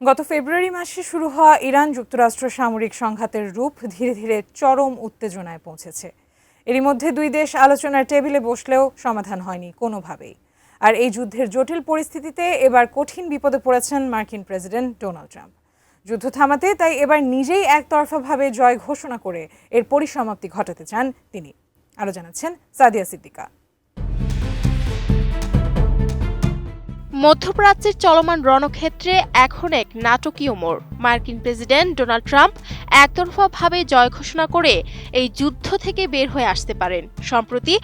গত ফেব্রুয়ারি মাসে শুরু হওয়া ইরান যুক্তরাষ্ট্র সামরিক সংঘাতের রূপ ধীরে ধীরে চরম উত্তেজনায় পৌঁছেছে। এরই মধ্যে দুই দেশ আলোচনার টেবিলে বসলেও সমাধান হয়নি কোনোভাবেই। আর এই যুদ্ধের জটিল পরিস্থিতিতে এবার কঠিন বিপদে পড়েছেন মার্কিন প্রেসিডেন্ট ডোনাল্ড ট্রাম্প। যুদ্ধ থামাতে তাই এবার নিজেই একতরফাভাবে জয় ঘোষণা করে এর পরিসমাপ্তি ঘটাতে চান তিনি। আরও জানাচ্ছেন সাদিয়া সিদ্দিকা। মধ্যপ্রাচ্যের চলমান রণক্ষেত্রে এখন এক নাটকীয় মোড়। মার্কিন প্রেসিডেন্ট ডোনাল্ড ট্রাম্প একতরফাভাবে জয় ঘোষণা করে এই যুদ্ধ থেকে বের হয়ে আসতে পারেন। সম্প্রতি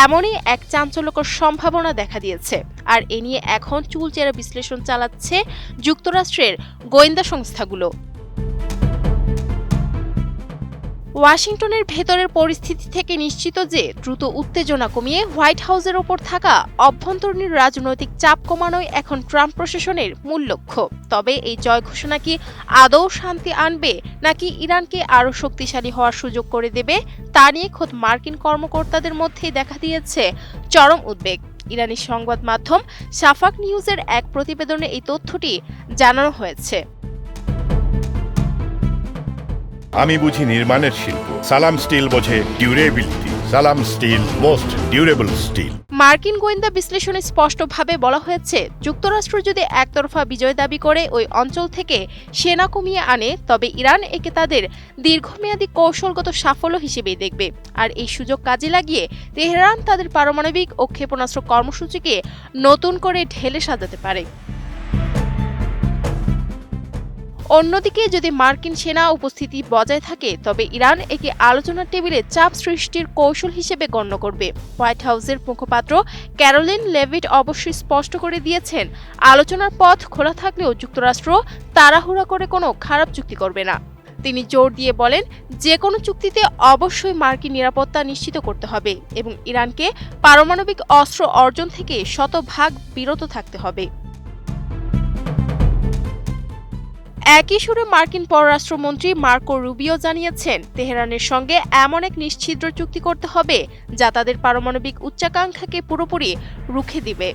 এমনই এক চাঞ্চল্যকর সম্ভাবনা দেখা দিয়েছে। আর এ নিয়ে এখন চুলচেরা বিশ্লেষণ চালাচ্ছে যুক্তরাষ্ট্রের গোয়েন্দা সংস্থাগুলো। ওয়াশিংটনের ভেতরের পরিস্থিতি থেকে নিশ্চিত যে দ্রুত উত্তেজনা কমিয়ে হোয়াইট হাউসের ওপর থাকা অভ্যন্তরীণ রাজনৈতিক চাপ কমানোই এখন ট্রাম্প প্রশাসনের মূল লক্ষ্য। তবে এই জয় ঘোষণা কি আদৌ শান্তি আনবে নাকি ইরানকে আরও শক্তিশালী হওয়ার সুযোগ করে দেবে তা নিয়ে খোদ মার্কিন কর্মকর্তাদের মধ্যেই দেখা দিয়েছে চরম উদ্বেগ। ইরানি সংবাদ মাধ্যম শাফাক নিউজের এক প্রতিবেদনে এই তথ্যটি জানানো হয়েছে। আমি বুঝি নির্মাণের শিল্প, সালাম স্টিল বোঝে ডিউরেবিলিটি। সালাম স্টিল, মোস্ট ডিউরেবল স্টিল। মার্কিন গোয়েন্দা বিশ্লেষণে স্পষ্টভাবে বলা হয়েছে, যুক্তরাষ্ট্র যদি একতরফা বিজয় দাবি করে ওই অঞ্চল থেকে সেনা কমিয়ে আনে, তবে ইরান একে তাদের দীর্ঘমেয়াদী কৌশলগত সাফল্য হিসেবেই দেখবে। আর এই সুযোগ কাজে লাগিয়ে তেহরান তাদের পারমাণবিক ও ক্ষেপণাস্ত্র কর্মসূচিকে নতুন করে ঢেলে সাজাতে পারে। অন্যদিকে যদি মার্কিন সেনা উপস্থিতি বজায় থাকে, তবে ইরান একে আলোচনার টেবিলে চাপ সৃষ্টির কৌশল হিসেবে গণ্য করবে। হোয়াইট হাউসের মুখপাত্র ক্যারোলিন লেভিট অবশ্যই স্পষ্ট করে দিয়েছেন, আলোচনার পথ খোলা থাকলেও যুক্তরাষ্ট্র তাড়াহুড়া করে কোনো খারাপ চুক্তি করবে না। তিনি জোর দিয়ে বলেন, যে কোনো চুক্তিতে অবশ্যই মার্কিন নিরাপত্তা নিশ্চিত করতে হবে এবং ইরানকে পারমাণবিক অস্ত্র অর্জন থেকে শতভাগ বিরত থাকতে হবে। একই সুরে মার্কিন পররাষ্ট্রমন্ত্রী মার্কো রুবিও জানিয়েছেন, তেহরানের সঙ্গে এমন এক নিশ্ছিদ্র চুক্তি করতে হবে যা তাদের পারমাণবিক উচ্চাকাঙ্ক্ষাকে পুরোপুরি রুখে দিবে।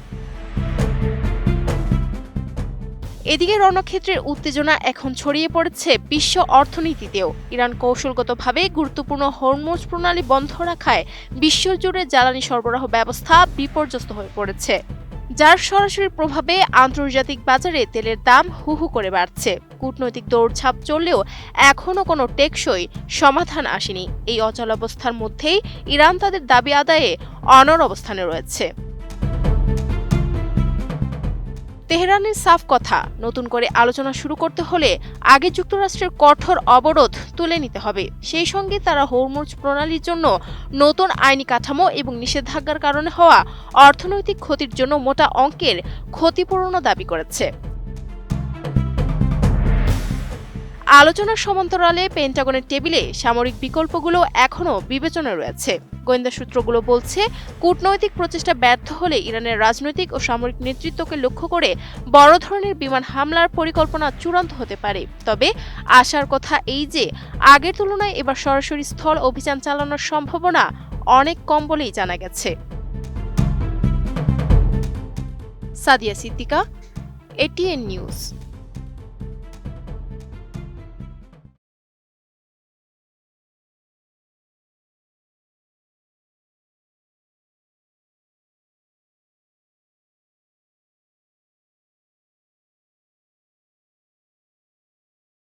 এদিকে রণক্ষেত্রের উত্তেজনা এখন ছড়িয়ে পড়েছে বিশ্ব অর্থনীতিতেও। ইরান কৌশলগতভাবে গুরুত্বপূর্ণ হরমুজ প্রণালী বন্ধ রাখায় বিশ্বজুড়ে জ্বালানি সরবরাহ ব্যবস্থা বিপর্যস্ত হয়ে পড়েছে, যার সরাসরি প্রভাবে আন্তর্জাতিক বাজারে তেলের দাম হু হু করে বাড়ছে। কূটনৈতিক দৌড়ঝাঁপ চললেও এখনও কোনো টেকসই সমাধান আসেনি। এই অচলাবস্থার মধ্যেই ইরান তাদের দাবি আদায়ে অনড় অবস্থানে রয়েছে। তেহরানের সাফ কথা, নতুন করে আলোচনা শুরু করতে হলে আগে যুক্তরাষ্ট্রের কঠোর অবরোধ তুলে নিতে হবে। সেই সঙ্গে তারা হরমুজ প্রণালীর জন্য নতুন আইনি কাঠামো এবং নিষেধাজ্ঞার কারণে হওয়া অর্থনৈতিক ক্ষতির জন্য মোটা অঙ্কের ক্ষতিপূরণও দাবি করেছে। আলোচনার সমান্তরালে পেন্টাগনের টেবিলে সামরিক বিকল্পগুলো এখনও বিবেচনায় রয়েছে। গোয়েন্দা সূত্রগুলো বলছে, কূটনৈতিক প্রচেষ্টা ব্যর্থ হলে ইরানের রাজনৈতিক ও সামরিক নেতৃত্বকে লক্ষ্য করে বড় ধরনের বিমান হামলার পরিকল্পনা চূড়ান্ত হতে পারে। তবে আশার কথা এই যে, আগের তুলনায় এবার সরাসরি স্থল অভিযান চালানোর সম্ভাবনা অনেক কম বলেই জানা গেছে। Sadia Siddika, ATN news.